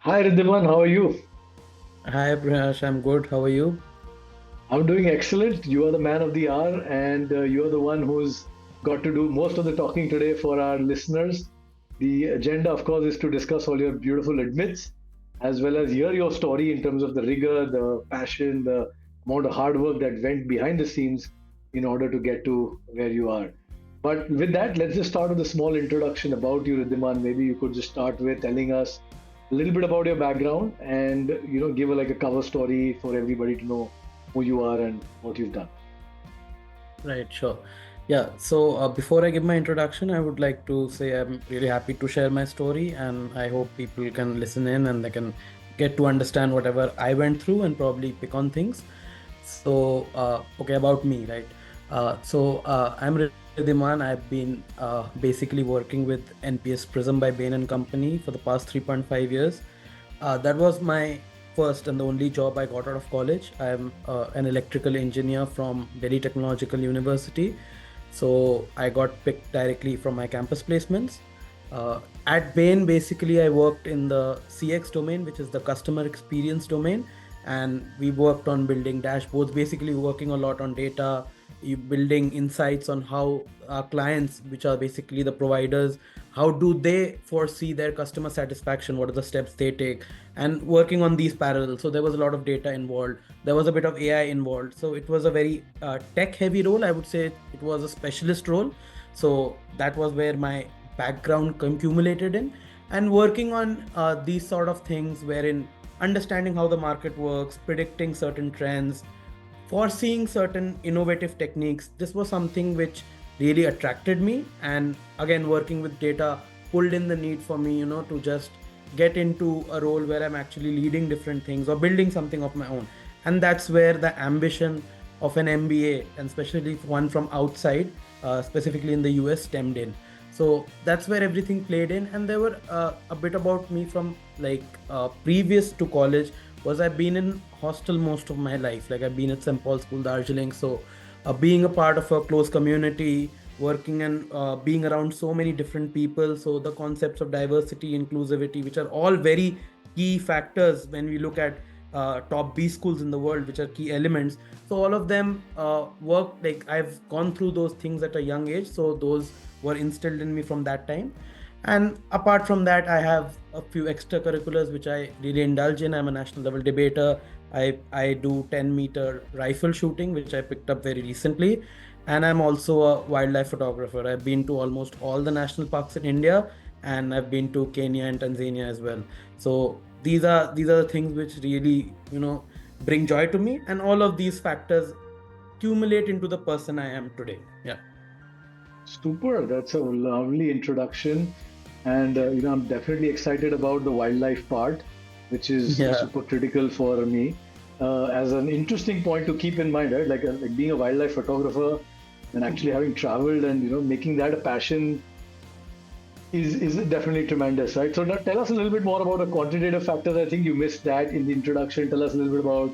Hi Riddhiman, how are you? Hi, Prakash. I'm good. How are you? I'm doing excellent. You are the man of the hour, and you're the one who's got to do most of the talking today for our listeners. The agenda, of course, is to discuss all your beautiful admits, as well as hear your story in terms of the rigor, the passion, the amount of hard work that went behind the scenes in order to get to where you are. But with that, let's just start with a small introduction about you, Riddhiman. Maybe you could just start with telling us a little bit about your background and give like a cover story for everybody to know who you are and what you've done. Right, sure. Yeah, so before I give my introduction, I would like to say I'm really happy to share my story, and I hope people can listen in and they can get to understand whatever I went through and probably pick on things. So, okay, about me, right? I'm Riddhiman. I've been basically working with NPS Prism by Bain and Company for the past 3.5 years. That was my first and the only job I got out of college. I'm an electrical engineer from Delhi Technological University. So I got picked directly from my campus placements. At Bain, basically, I worked in the CX domain, which is the customer experience domain. And we worked on building dashboards, basically working a lot on data, you building insights on how our clients, which are basically the providers, how do they foresee their customer satisfaction, what are the steps they take, and working on these parallels. So there was a lot of data involved, there was a bit of AI involved, so it was a very tech heavy role. I would say it was a specialist role. So that was where my background accumulated in, and working on these sort of things wherein understanding how the market works, predicting certain trends, foreseeing certain innovative techniques. This was something which really attracted me. And again, working with data pulled in the need for me, to just get into a role where I'm actually leading different things or building something of my own. And that's where the ambition of an MBA, and especially one from outside, specifically in the US, stemmed in. So that's where everything played in. And there were a bit about me from like previous to college was I've been in hostel most of my life. Like I've been at St. Paul School, Darjeeling. So being a part of a close community, working and being around so many different people. So the concepts of diversity, inclusivity, which are all very key factors when we look at top B schools in the world, which are key elements. So all of them work, like I've gone through those things at a young age. So those were instilled in me from that time. And apart from that, I have a few extracurriculars which I really indulge in. I'm a national level debater. I do 10-meter rifle shooting, which I picked up very recently. And I'm also a wildlife photographer. I've been to almost all the national parks in India, and I've been to Kenya and Tanzania as well. So these are the things which really, bring joy to me. And all of these factors accumulate into the person I am today. Yeah. Super, that's a lovely introduction. And I'm definitely excited about the wildlife part, which is Yeah. super critical for me. As an interesting point to keep in mind, right? Like being a wildlife photographer and actually having traveled and making that a passion is definitely tremendous, right? So now tell us a little bit more about the quantitative factors. I think you missed that in the introduction. Tell us a little bit about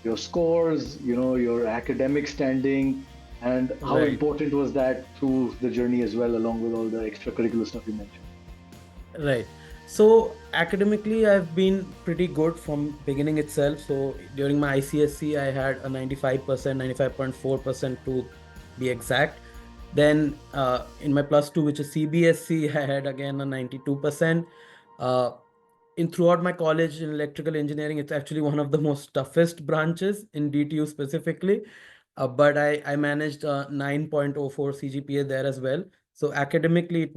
your scores, your academic standing, and how Right. important was that through the journey as well, along with all the extracurricular stuff you mentioned. Right. So academically, I've been pretty good from beginning itself. So during my ICSC, I had a 95%, 95.4% to be exact. Then in my plus two, which is CBSC, I had again a 92%. Uh, in throughout my college in electrical engineering, it's actually one of the most toughest branches in DTU specifically. But I managed a 9.04 CGPA there as well. So academically,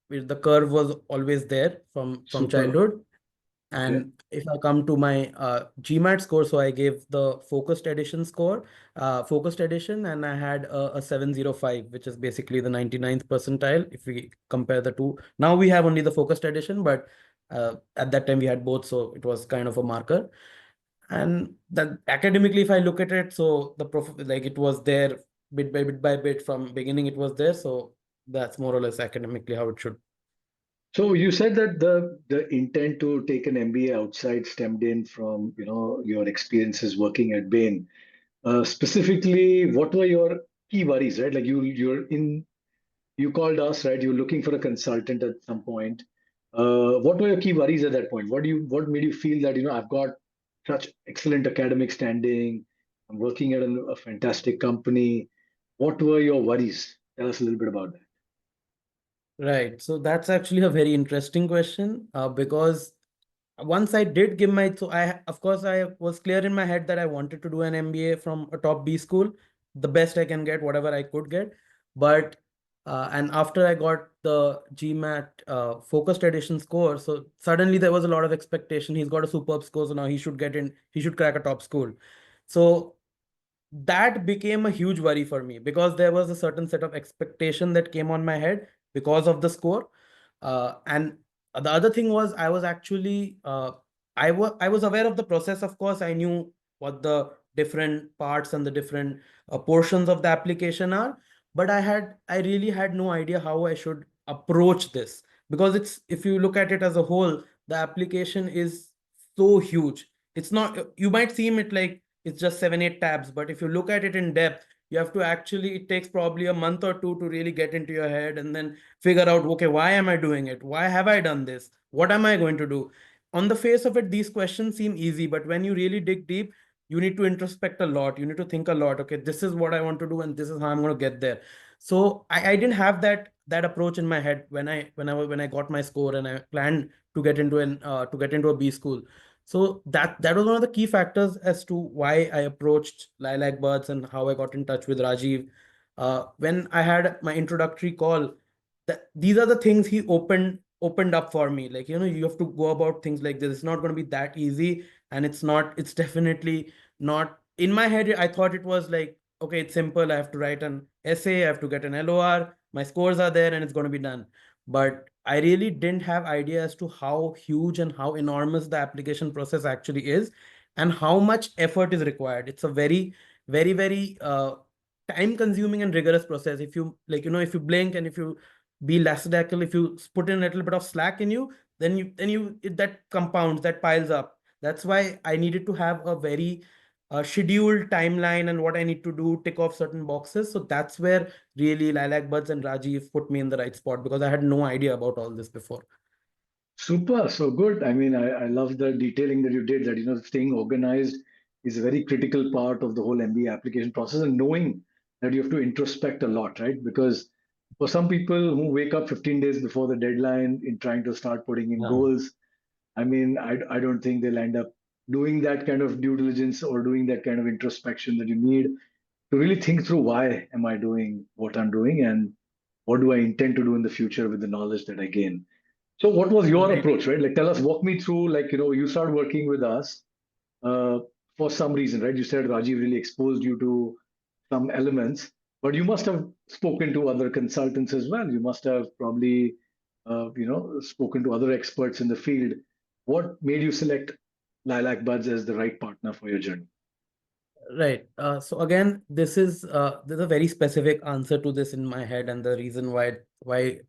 the curve was always there from Super. childhood. Okay. And if I come to my GMAT score, so I gave the focused edition, and I had a 705, which is basically the 99th percentile. If we compare the two, now we have only the focused edition, but at that time we had both, so it was kind of a marker. And that academically, if I look at it, so like it was there bit by bit from beginning, it was there. So that's more or less academically how it should. So you said that the intent to take an MBA outside stemmed in from your experiences working at Bain. Specifically, what were your key worries, right? Like you called us, right? You're looking for a consultant at some point. What were your key worries at that point? What made you feel that, I've got such excellent academic standing, I'm working at a fantastic company. What were your worries? Tell us a little bit about that. Right. So that's actually a very interesting question, because once I did give my, so I, of course, I was clear in my head that I wanted to do an MBA from a top B school, the best I can get, whatever I could get. But, and after I got the GMAT focused edition score, so suddenly there was a lot of expectation. He's got a superb score, so now he should get in, he should crack a top school. So that became a huge worry for me because there was a certain set of expectation that came on my head because of the score. And the other thing was I was actually I was aware of the process. Of course, I knew what the different parts and the different portions of the application are, but I really had no idea how I should approach this, because it's, if you look at it as a whole, the application is so huge. It's not, you might seem it like it's just 7 8 tabs, but if you look at it in depth, you have to actually, it takes probably a month or two to really get into your head and then figure out, okay, why am I doing it, why have I done this, what am I going to do. On the face of it, these questions seem easy, but when you really dig deep, you need to introspect a lot, you need to think a lot. Okay, this is what I want to do and this is how I'm going to get there. So I didn't have that approach in my head when I got my score and I planned to get into an to get into a B school. So that was one of the key factors as to why I approached LilacBuds and how I got in touch with Rajiv. When I had my introductory call, these are the things he opened up for me. Like, you have to go about things like this. It's not going to be that easy, and it's definitely not. In my head, I thought it was like, okay, it's simple. I have to write an essay, I have to get an LOR, my scores are there, and it's going to be done. But I really didn't have idea as to how huge and how enormous the application process actually is, and how much effort is required. It's a very, very, very time consuming and rigorous process. If you, like, if you blink and if you be lackadaisical, if you put in a little bit of slack in you, that compounds, that piles up. That's why I needed to have a very scheduled timeline and what I need to do, tick off certain boxes. So that's where really LilacBuds and Rajiv put me in the right spot, because I had no idea about all this before. Super, so good. I mean, I love the detailing that you did, that, staying organized is a very critical part of the whole MBA application process, and knowing that you have to introspect a lot, right? Because for some people who wake up 15 days before the deadline in trying to start putting in Yeah. goals, I mean, I don't think they'll end up doing that kind of due diligence or doing that kind of introspection that you need to really think through, why am I doing what I'm doing, and what do I intend to do in the future with the knowledge that I gain. So what was your Right. approach, right? Like, tell us, walk me through, like, you started working with us uh, for some reason, right? You said Rajiv really exposed you to some elements, but you must have spoken to other consultants as well. You must have probably, spoken to other experts in the field. What made you select LilacBuds as the right partner for your journey? Right. So again, there's a very specific answer to this in my head, and the reason why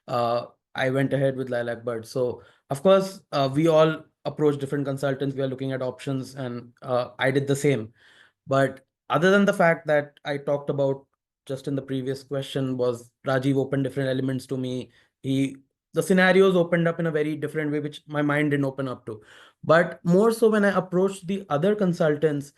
uh, I went ahead with LilacBuds. So of course, we all approach different consultants. We are looking at options, and I did the same. But other than the fact that I talked about just in the previous question, was Rajiv opened different elements to me. He The scenarios opened up in a very different way, which my mind didn't open up to. But more so when I approached the other consultants,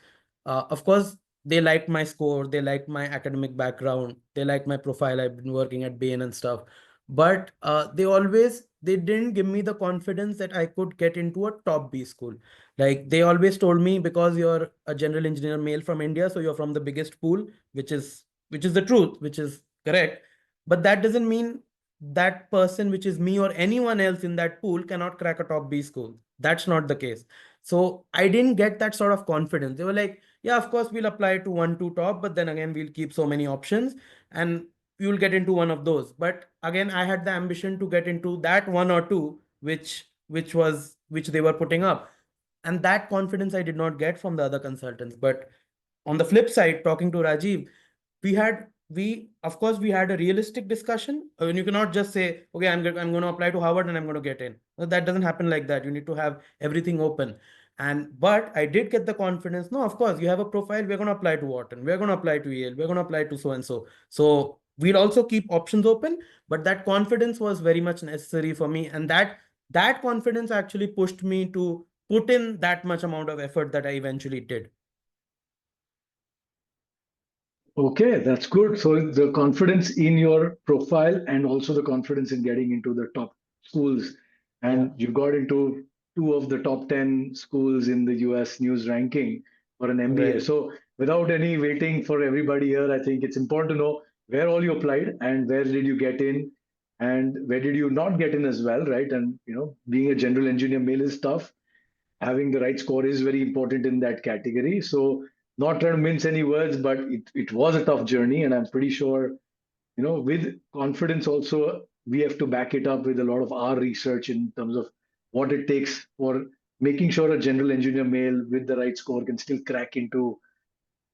of course, they liked my score, they liked my academic background, they liked my profile. I've been working at Bain and stuff. But they didn't give me the confidence that I could get into a top B school. Like, they always told me, because you're a general engineer male from India, so you're from the biggest pool, which is the truth, which is correct. But that doesn't mean that person, which is me or anyone else in that pool, cannot crack a top B school. That's not the case. So I didn't get that sort of confidence. They were like, yeah, of course we'll apply to 1 2 top, but then again we'll keep so many options and you'll get into one of those. But again, I had the ambition to get into that one or two, which they were putting up. And that confidence I did not get from the other consultants. But on the flip side, talking to Rajiv, we of course we had a realistic discussion. I mean, you cannot just say, okay, I'm going to apply to Harvard and I'm going to get in. No, that doesn't happen like that. You need to have everything open. And but I did get the confidence. No, of course, you have a profile. We're going to apply to Wharton. We're going to apply to Yale. We're going to apply to so and so. So we'll also keep options open. But that confidence was very much necessary for me, and that confidence actually pushed me to put in that much amount of effort that I eventually did. Okay, that's good. So the confidence in your profile and also the confidence in getting into the top schools. Yeah, And you got into two of the top 10 schools in the US news ranking for an MBA. right. So without any waiting for everybody here, I think it's important to know where all you applied and where did you get in and where did you not get in as well, right? And being a general engineer male is tough. Having the right score is very important in that category. So not trying to mince any words, but it was a tough journey. And I'm pretty sure, with confidence also, we have to back it up with a lot of our research in terms of what it takes for making sure a general engineer male with the right score can still crack into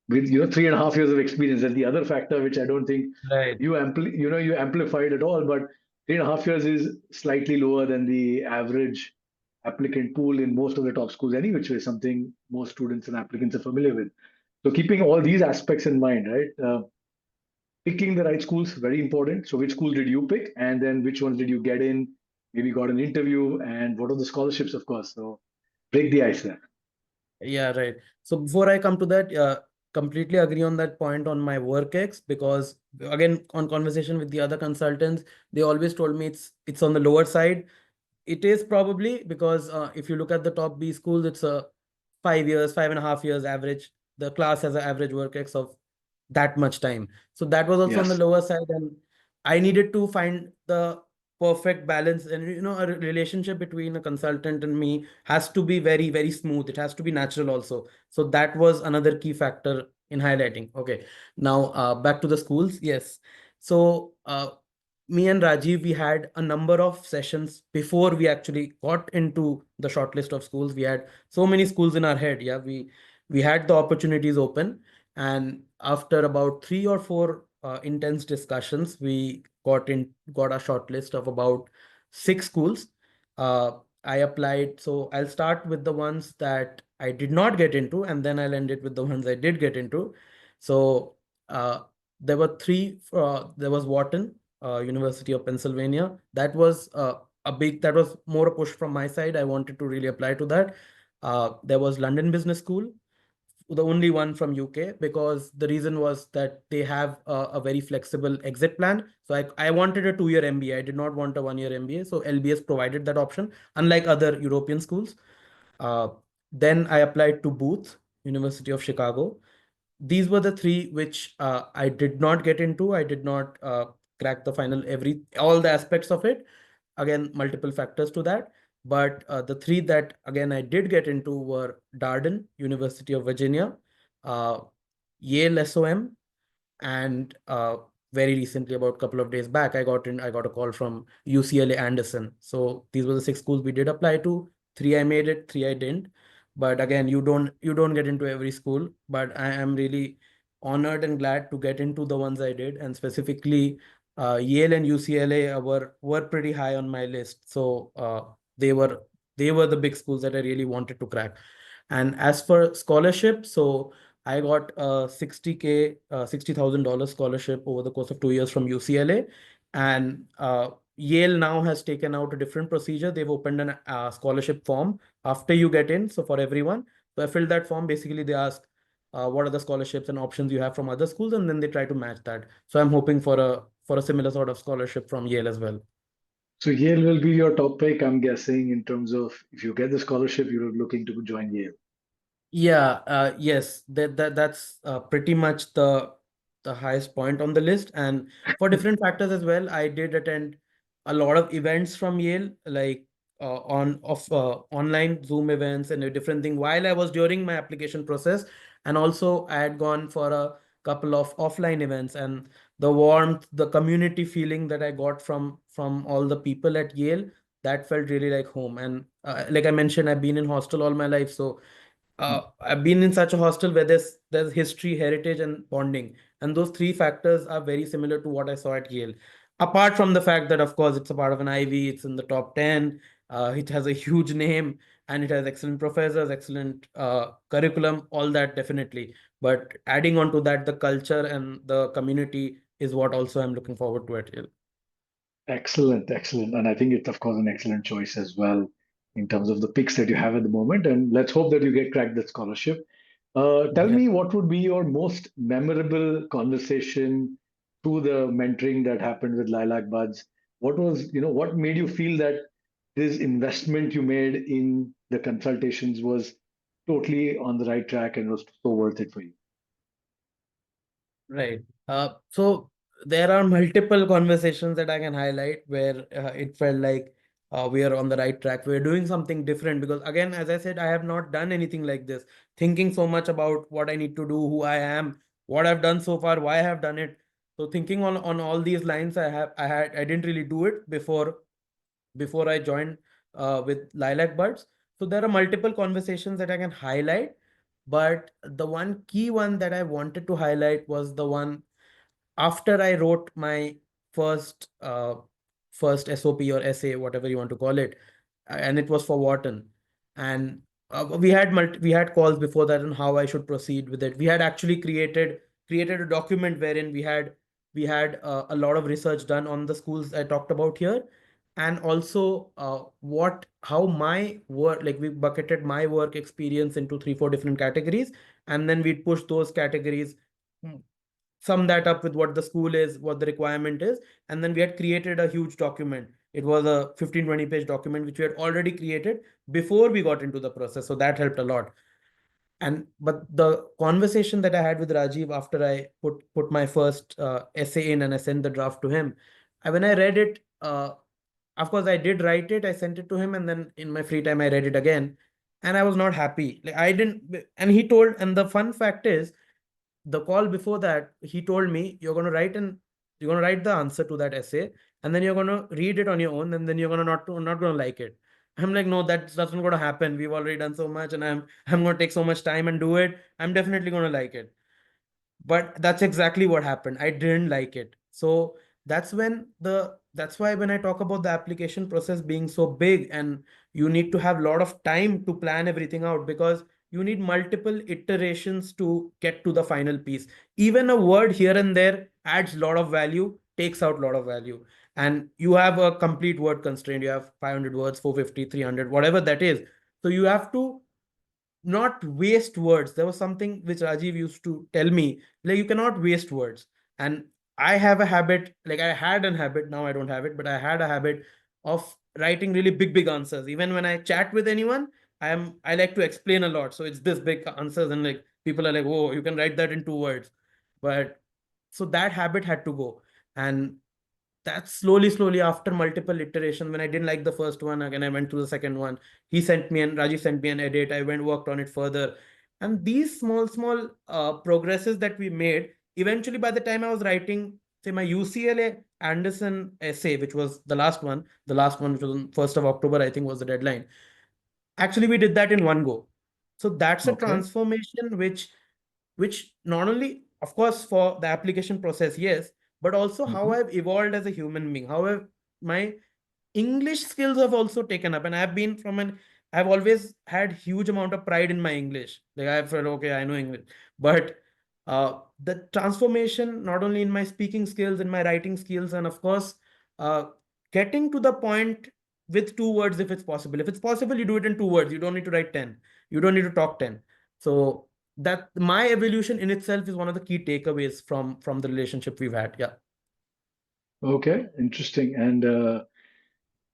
with 3.5 years of experience. And the other factor, which I don't think Right. you amplified at all, but 3.5 years is slightly lower than the average applicant pool in most of the top schools, any which way, something most students and applicants are familiar with. So keeping all these aspects in mind, right? Picking the right schools, very important. So which school did you pick, and then which ones did you get in? Maybe got an interview, and what are the scholarships, of course. So break the ice there. Yeah, right. So before I come to that, completely agree on that point on my work ex, because again, on conversation with the other consultants, they always told me it's on the lower side. It is probably because if you look at the top B schools, it's a 5 years, 5.5 years average. The class has an average work ex of that much time. So that was also on the Yes. lower side. And I needed to find the perfect balance. And, a relationship between a consultant and me has to be very, very smooth. It has to be natural also. So that was another key factor in highlighting. Okay. Now, back to the schools. Yes. So, me and Rajiv, we had a number of sessions before we actually got into the shortlist of schools. We had so many schools in our head. Yeah, we had the opportunities open, and after about 3 or 4 intense discussions, we got a shortlist of about 6 schools. Uh, I applied, so I'll start with the ones that I did not get into, and then I'll end it with the ones I did get into. So there were three. There was Wharton, University of Pennsylvania. That was more a push from my side. I wanted to really apply to that. There was London Business School, the only one from UK, because the reason was that they have a very flexible exit plan. So I wanted a 2-year MBA. I did not want a 1-year MBA. So LBS provided that option, unlike other European schools. Uh, then I applied to Booth, University of Chicago. These were the three which I did not get into. I did not crack the final all the aspects of it. Again, multiple factors to that. But the three that again I did get into were Darden, University of Virginia, uh, Yale SOM, and very recently, about a couple of days back, I got a call from UCLA Anderson. So these were the 6 schools we did apply to. 3 I made it, 3 I didn't. But again, you don't get into every school. But I am really honored and glad to get into the ones I did, and specifically Yale and UCLA were pretty high on my list. So they were they were the big schools that I really wanted to crack. And as for scholarship, so I got a 60K, $60,000 scholarship over the course of 2 years from UCLA. And Yale now has taken out a different procedure. They've opened an scholarship form after you get in. So for everyone, so I filled that form. Basically, they ask what are the scholarships and options you have from other schools, and then they try to match that. So I'm hoping for a similar sort of scholarship from Yale as well. So Yale will be your top pick, I'm guessing, in terms of if you get the scholarship, you're looking to join Yale. Yeah, yes, that's pretty much the highest point on the list. And for different factors as well, I did attend a lot of events from Yale, like online Zoom events and a different thing while I was during my application process. And also I had gone for a couple of offline events, and the warmth, the community feeling that I got from all the people at Yale, that felt really like home. And like I mentioned, I've been in hostel all my life, so I've been in such a hostel where there's history, heritage, and bonding, and those three factors are very similar to what I saw at Yale. Apart from the fact that, of course, it's a part of an Ivy, it's in the top 10, it has a huge name, and it has excellent professors, excellent curriculum, all that definitely. But adding on to that, the culture and the community is what also I'm looking forward to at Yale. Excellent, excellent. And I think it's, of course, an excellent choice as well in terms of the picks that you have at the moment. And let's hope that you get cracked that scholarship. Tell Yeah. me what would be your most memorable conversation through the mentoring that happened with LilacBuds? What was, what made you feel that this investment you made in the consultations was totally on the right track and was so worth it for you? Right. So there are multiple conversations that I can highlight where it felt like we are on the right track. We're doing something different because, again, as I said, I have not done anything like this. Thinking so much about what I need to do, who I am, what I've done so far, why I have done it. So thinking on all these lines, I didn't really do it before I joined with LilacBuds. So there are multiple conversations that I can highlight, but the one key one that I wanted to highlight was the one after I wrote my first first SOP or essay, whatever you want to call it, and it was for Wharton, and we had calls before that on how I should proceed with it. We had actually created a document wherein we had a lot of research done on the schools I talked about here, and also what how my work, like we bucketed my work experience into 3 4 different categories, and then we'd push those categories, sum that up with what the school is, what the requirement is, and then we had created a huge document. It was a 15 20 page document which we had already created before we got into the process, so that helped a lot. And but the conversation that I had with Rajiv after I put my first essay in and I sent the draft to him, when I read it, of course I did write it, I sent it to him, and then in my free time I read it again, and I was not happy. Like I didn't, and he told, and the fun fact is, the call before that, he told me, you're going to write the answer to that essay, and then you're going to read it on your own, and then you're going to not going to like it. I'm like, no, that's not going to happen. We've already done so much, and I'm going to take so much time and do it. I'm definitely going to like it. But that's exactly what happened. I didn't like it. So that's why when I talk about the application process being so big, and you need to have a lot of time to plan everything out, because you need multiple iterations to get to the final piece. Even a word here and there adds a lot of value, takes out a lot of value. And you have a complete word constraint. You have 500 words, 450, 300, whatever that is. So you have to not waste words. There was something which Rajiv used to tell me, like, you cannot waste words. And I have a habit, like I had a habit, now I don't have it, but I had a habit of writing really big answers. Even when I chat with anyone, I like to explain a lot. So it's this big answers, and like people are like, oh, you can write that in 2 words. But so that habit had to go. And that slowly after multiple iteration, when I didn't like the first one, again I went to the second one. Rajiv sent me an edit, I went worked on it further. And these small progresses that we made, eventually by the time I was writing, say, my UCLA Anderson essay, which was the last one which was on 1st of October, I think, was the deadline. Actually, we did that in one go. So that's a Okay. transformation which not only, of course, for the application process, yes, but also how Mhm. I've evolved as a human being, how my English skills have also taken up. And I've always had huge amount of pride in my English. Like I felt, okay, I know English. But the transformation, not only in my speaking skills, in my writing skills, and of course, uh, getting to the point with 2 words, if it's possible. If it's possible, you do it in 2 words. You don't need to write 10. You don't need to talk 10. So that my evolution in itself is one of the key takeaways from the relationship we've had. Yeah. Okay, interesting. And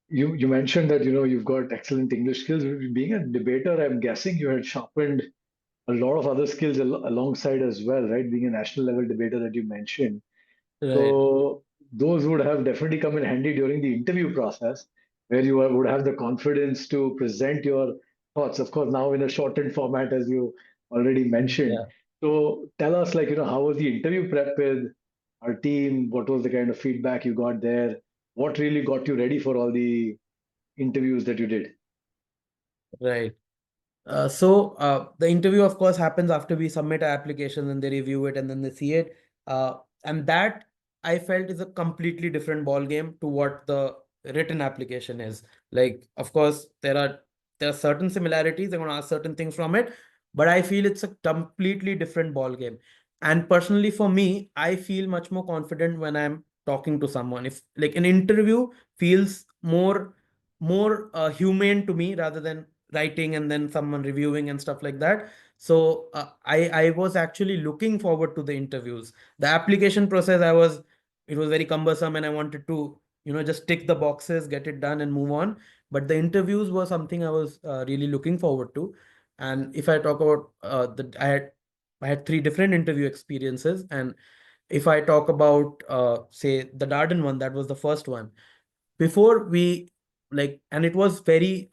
you mentioned that you've got excellent English skills. Being a debater, I'm guessing you had sharpened a lot of other skills alongside as well, right? Being a national level debater that you mentioned. Right. So those would have definitely come in handy during the interview process, where you would have the confidence to present your thoughts. Of course, now in a shortened format, as you already mentioned. Yeah. So tell us, like, how was the interview prep with our team? What was the kind of feedback you got there? What really got you ready for all the interviews that you did? Right. The interview, of course, happens after we submit our application, and they review it, and then they see it. And that, I felt, is a completely different ball game to what the written application is. Like, of course, there are certain similarities. They're going to ask certain things from it, but I feel it's a completely different ball game. And personally, for me, I feel much more confident when I'm talking to someone. If like an interview feels more humane to me rather than writing and then someone reviewing and stuff like that. So I was actually looking forward to the interviews. The application process, it was very cumbersome, and I wanted to, just tick the boxes, get it done, and move on. But the interviews were something I was really looking forward to. And if I talk about I had three different interview experiences, and if I talk about say the Darden one, that was the first one. Before we and it was very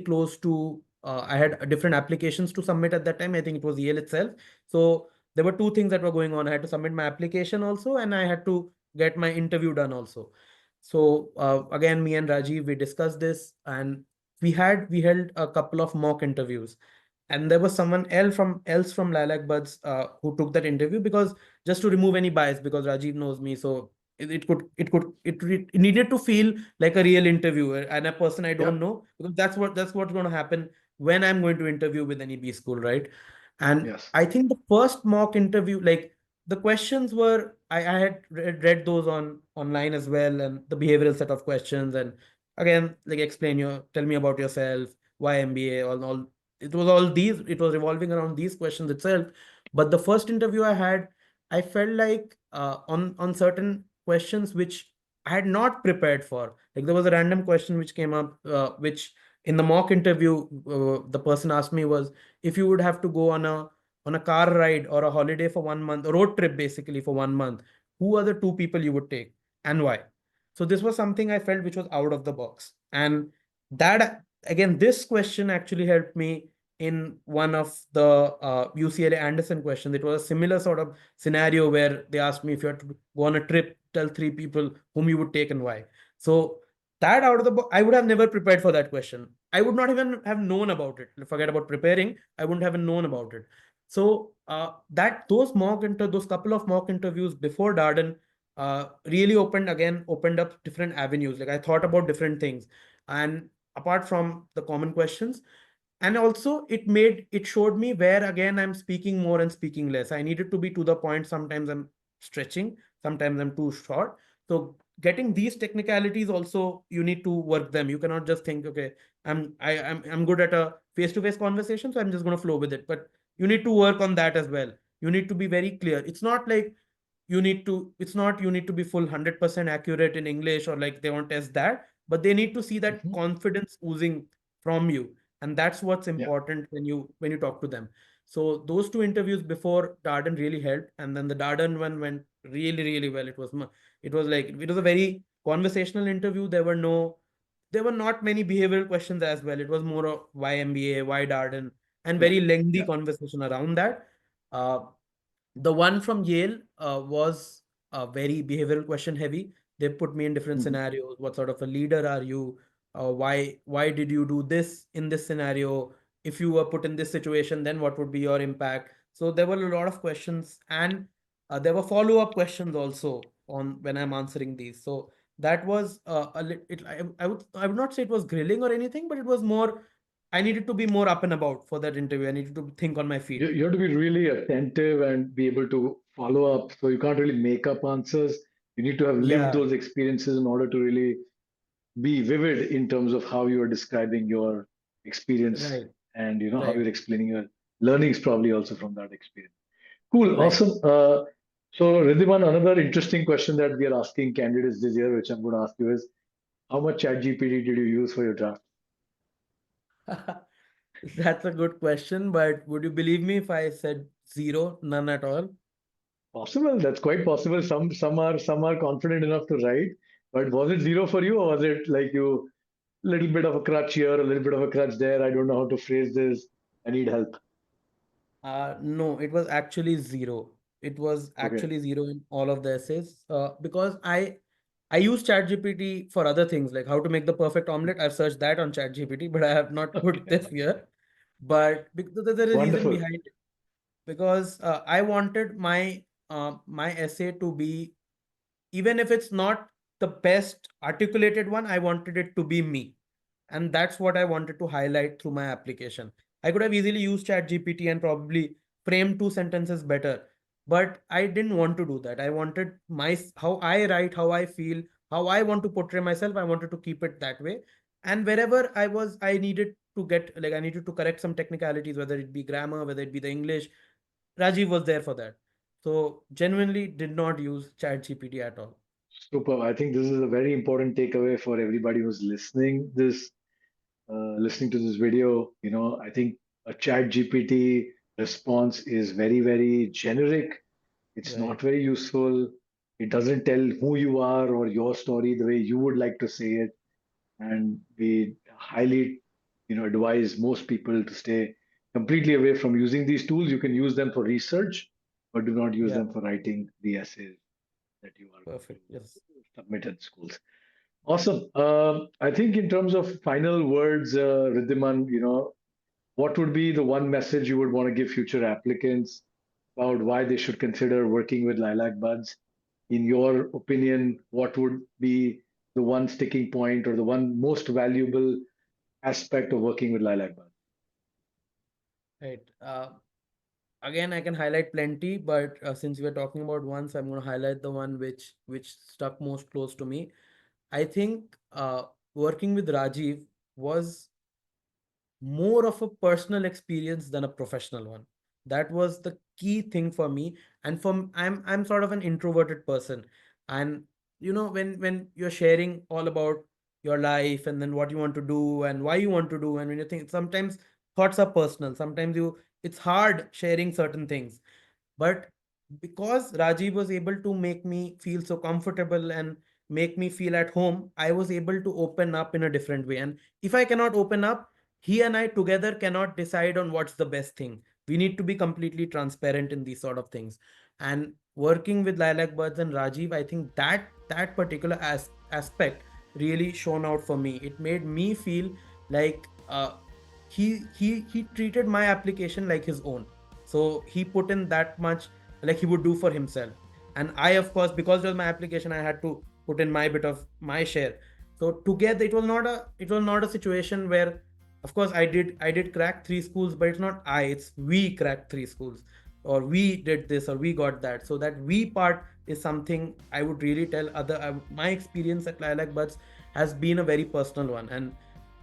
close to I had different applications to submit at that time. I think it was Yale itself. So there were two things that were going on. I had to submit my application also, and I had to get my interview done also. So again, me and Rajiv, we discussed this, and we held a couple of mock interviews, and there was someone else from LilacBuds who took that interview, because just to remove any bias, because Rajiv knows me, so it needed to feel like a real interview and a person I don't Yep. know, because that's what's going to happen when I'm going to interview with any B school, right? And Yes. I think the first mock interview, like the questions were, I had read those online as well, and the behavioral set of questions, and again, like tell me about yourself, why MBA, all it was revolving around these questions itself. But the first interview I had, I felt like on certain questions which I had not prepared for. Like there was a random question which came up, which in the mock interview, the person asked me was, if you would have to go on a car ride or a holiday for 1 month, a road trip basically for 1 month, who are the two people you would take and why? So this was something I felt which was out of the box, and that again, this question actually helped me in one of the UCLA Anderson questions. It was a similar sort of scenario where they asked me, if you had to go on a trip, tell three people whom you would take and why. So that out of the box, I would have never prepared for that question. I would not even have known about it. Forget about preparing. I wouldn't have known about it. So those couple of mock interviews before Darden really opened up different avenues. Like I thought about different things, and apart from the common questions, and also it showed me where again I'm speaking more and speaking less. I needed to be to the point. Sometimes I'm stretching, sometimes I'm too short. So getting these technicalities also, you need to work them. You cannot just think, okay, I'm good at a face-to-face conversation, so I'm just going to flow with it. But you need to work on that as well. You need to be very clear. It's not you need to be full 100% accurate in English, or like they won't test that, but they need to see that Mhm. confidence oozing from you, and that's what's Yeah. important when you talk to them. So those two interviews before Darden really helped, and then the Darden one went really really well. It was a very conversational interview. There were not many behavioral questions as well. It was more of why MBA, why Darden, and Yeah. very lengthy Yeah. conversation around that. uh, the one from Yale was very behavioral question heavy. They put me in different Mhm. scenarios. What sort of a leader are you? Why did you do this in this scenario? If you were put in this situation, then what would be your impact? So there were a lot of questions, and there were follow-up questions also on when I'm answering these. So that was I would not say it was grilling or anything, but it was more. I needed to be more up and about for that interview. I needed to think on my feet. You have to be really attentive and be able to follow up. So you can't really make up answers. You need to have lived Yeah, those experiences in order to really be vivid in terms of how you are describing your experience, right, and how right. you're explaining your learnings probably also from that experience. Cool, Right. awesome. So Riddhiman, another interesting question that we are asking candidates this year, which I'm going to ask you is, how much chat GPT did you use for your draft? That's a good question, but would you believe me if I said zero, none at all? Possible, that's quite possible. Some are confident enough to write, but was it zero for you, or was it like you little bit of a crutch here, a little bit of a crutch there? I don't know how to phrase this. I need help. No, it was actually zero. It was Okay. actually zero in all of the essays. Because I use ChatGPT for other things, like how to make the perfect omelet. I've searched that on ChatGPT, but I have not put Okay. this here. But because there's a reason Wonderful. behind it. Because I wanted my essay to be, even if it's not the best articulated one, I wanted it to be me. And that's what I wanted to highlight through my application. I could have easily used ChatGPT and probably framed two sentences better. but I didn't want to do that. I wanted how I write, how I feel, how I want to portray myself. I wanted to keep it that way. And wherever I was, I needed to I needed to correct some technicalities, whether it be grammar, whether it be the English. Rajiv was there for that. So genuinely did not use ChatGPT at all. Super. I think this is a very important takeaway for everybody who's listening to this video. I think a chat GPT response is very, very generic. It's Right. not very useful. It doesn't tell who you are or your story the way you would like to say it. And we highly, advise most people to stay completely away from using these tools. You can use them for research, but do not use Yeah. them for writing the essays that you are going Perfect. Yes. to submit at schools. Awesome. I think in terms of final words, Riddhiman, what would be the one message you would want to give future applicants about why they should consider working with LilacBuds? In your opinion, what would be the one sticking point or the one most valuable aspect of working with LilacBuds? Right. Again, I can highlight plenty, but since we are talking about one, so I'm going to highlight the one which stuck most close to me. I think working with Rajiv was more of a personal experience than a professional one. That was the key thing for me. And I'm sort of an introverted person. And when you're sharing all about your life and then what you want to do and why you want to do, and when you think, sometimes thoughts are personal, sometimes it's hard sharing certain things. But because Rajiv was able to make me feel so comfortable and make me feel at home, I was able to open up in a different way. And if I cannot open up, he and I together cannot decide on what's the best thing. We need to be completely transparent in these sort of things. And working with LilacBuds and Rajiv, I think that particular aspect really shone out for me. It made me feel like he treated my application like his own. So he put in that much, like he would do for himself. And I, of course, because it was my application, I had to put in my bit of my share. So together, it was not a situation where, of course, I did crack three schools, but it's not it's we cracked three schools, or we did this, or we got that. So that we part is something I would really tell my experience at LilacBuds has been a very personal one. And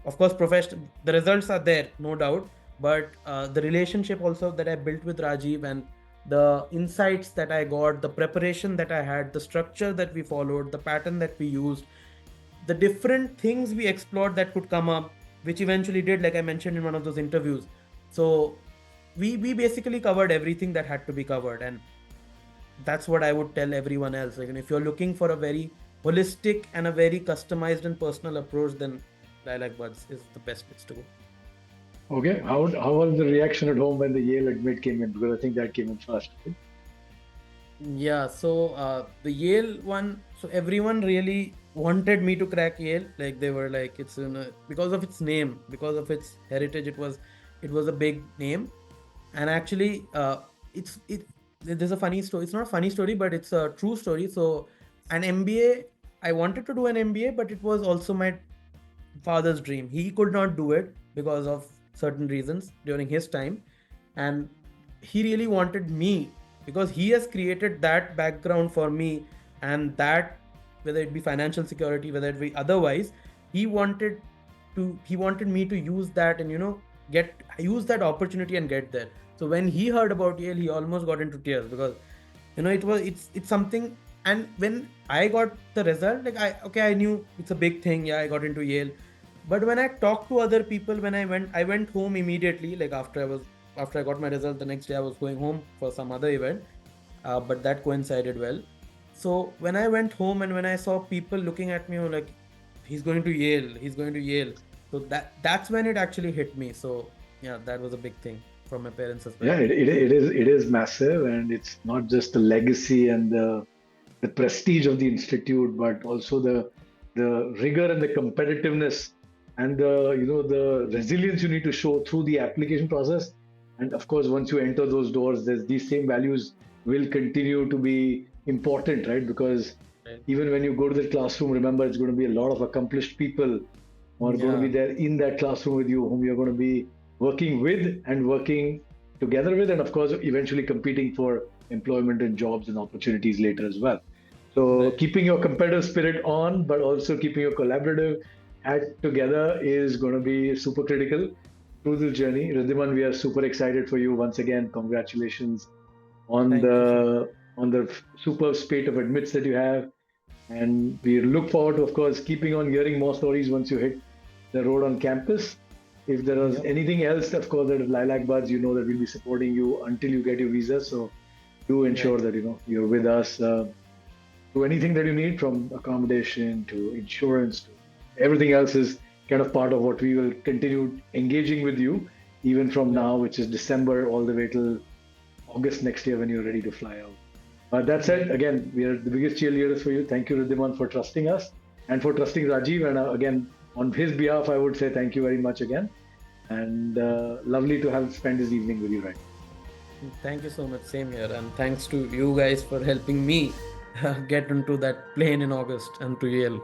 of course, the results are there, no doubt. But the relationship also that I built with Rajiv, and the insights that I got, the preparation that I had, the structure that we followed, the pattern that we used, the different things we explored that could come up, which eventually did, like I mentioned in one of those interviews. So we basically covered everything that had to be covered. And that's what I would tell everyone else. Like, if you're looking for a very holistic and a very customized and personal approach, then LilacBuds is the best place to go. Okay. How was the reaction at home when the Yale Admit came in? Because I think that came in first. Right? Yeah, so the Yale one, so everyone really wanted me to crack Yale. Like, they were like, it's because of its name, because of its heritage, it was a big name. And actually, there's a funny story. It's not a funny story, but it's a true story. So an MBA, I wanted to do an MBA, but it was also my father's dream. He could not do it because of certain reasons during his time. And he really wanted me, because he has created that background for me. And that, whether it be financial security, whether it be otherwise, he wanted he wanted me to use that, and get use that opportunity and get there. So when he heard about Yale, he almost got into tears, because it's something. And when I got the result, like, I knew it's a big thing. Yeah, I got into Yale. But when I talked to other people, when I went home immediately, like after I got my result, the next day I was going home for some other event, but that coincided well. So when I went home and when I saw people looking at me, like, he's going to Yale. So that's when it actually hit me. So yeah, that was a big thing from my parents' Yeah, perspective. it is massive, and it's not just the legacy and the prestige of the institute, but also the rigor and the competitiveness and the resilience you need to show through the application process. And of course, once you enter those doors, these same values will continue to be important, right? Because Right. even when you go to the classroom, remember it's going to be a lot of accomplished people who are going to be Yeah. there in that classroom with you, whom you're going to be working with and working together with, and of course, eventually competing for employment and jobs and opportunities later as well. So Right. keeping your competitive spirit on, but also keeping your collaborative act together is going to be super critical through this journey. Riddhiman, we are super excited for you once again. Congratulations on Thank you so much. the superb spate of admits that you have, and we look forward to, of course, keeping on hearing more stories once you hit the road on campus. If there is Yep. anything else, of course, that is LilacBuds, you know that we'll be supporting you until you get your visa. So do ensure Right. that you're with us to anything that you need, from accommodation to insurance to everything else is kind of part of what we will continue engaging with you even from Yep. now, which is December, all the way till August next year when you're ready to fly out. That said, Right. again, we are the biggest cheerleaders for you. Thank you, Riddhiman, for trusting us and for trusting Rajiv. And again, on his behalf, I would say thank you very much again. And lovely to have spent this evening with you, right? Thank you so much. Same here. And thanks to you guys for helping me get into that plane in August and to Yale.